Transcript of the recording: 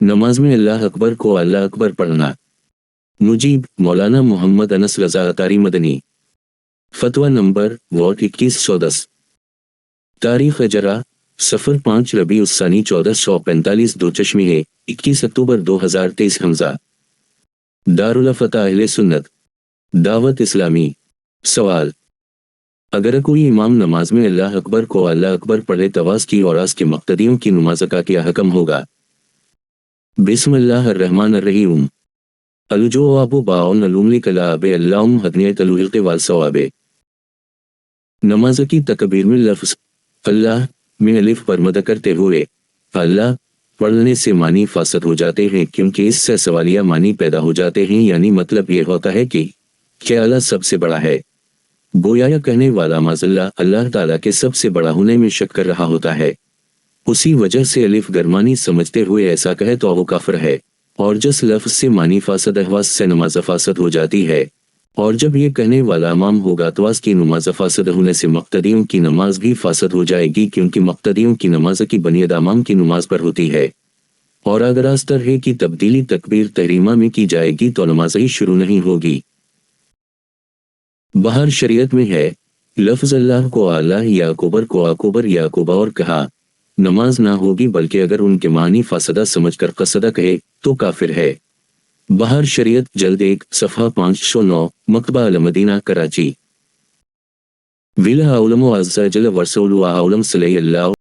नमाज में अल्लाह अकबर को अल्लाह अकबर पढ़ना। मुजीब मौलाना मोहम्मद अनस रजा अतारी मदनी। फतवा नंबर वॉट 2110। तारीख अजरा सफर 5 रबी उस्सानी 1445 दो चश्मे है 21 अक्टूबर 2023 हमजा। दारुल फतह अहले सुन्नत दावत इस्लामी। सवाल: अगर कोई इमाम नमाज में अल्लाह अकबर को अल्लाह अकबर पढ़े तवाज़ की और आस के मुक्तदियों की नमाज का क्या हकम होगा? बिस्मिल्लाहिर्रहमानिर्रहीम। अलजवाबु बाउन अलुमली कलाबे अल्लाहुम हदनियत अलुल्क़े वाल सवाबे। नमाज की तकबीर में लफ्ज़ अल्लाह में अलिफ पर मद करते हुए अल्लाह पढ़ने से मानी फासद हो जाते हैं, क्योंकि इससे सवालिया मानी पैदा हो जाते हैं, यानी मतलब ये होता है कि क्या अल्लाह सबसे बड़ा है। गोया कहने वाला माज़ल्ला अल्लाह ताला के सबसे बड़ा होने में शक कर रहा होता है। उसी वजह से अलिफ गरमानी समझते हुए ऐसा कहे तो वो काफिर है। और जिस लफ्ज़ से मानी फासद अहवास से नमाज फासद हो जाती है, और जब ये कहने वाला इमाम होगा तो आस की नमाज फासद होने से मुक्तदियों की नमाज भी फासद हो जाएगी, क्योंकि मुक्तदियों की नमाज की बुनियाद इमाम की नमाज पर होती है। और अगर इस तरह की तब्दीली तकबीर तहरीमा में की जाएगी तो नमाज ही शुरू नहीं होगी। बाहर शरीयत में है लफ्ज़ अल्लाह को अल्लाह या अकबर को अकबर या अकबर और कहा नमाज ना होगी, बल्कि अगर उनके मानी फासदा समझकर कसदा कहे तो काफिर है। बाहर शरीयत जल्द 1 सफ़हा 509 मकतबा अल मदीना कराची। विला औलम अज़्ज़ा जल वरसूलु औलम सल्लल्लाहु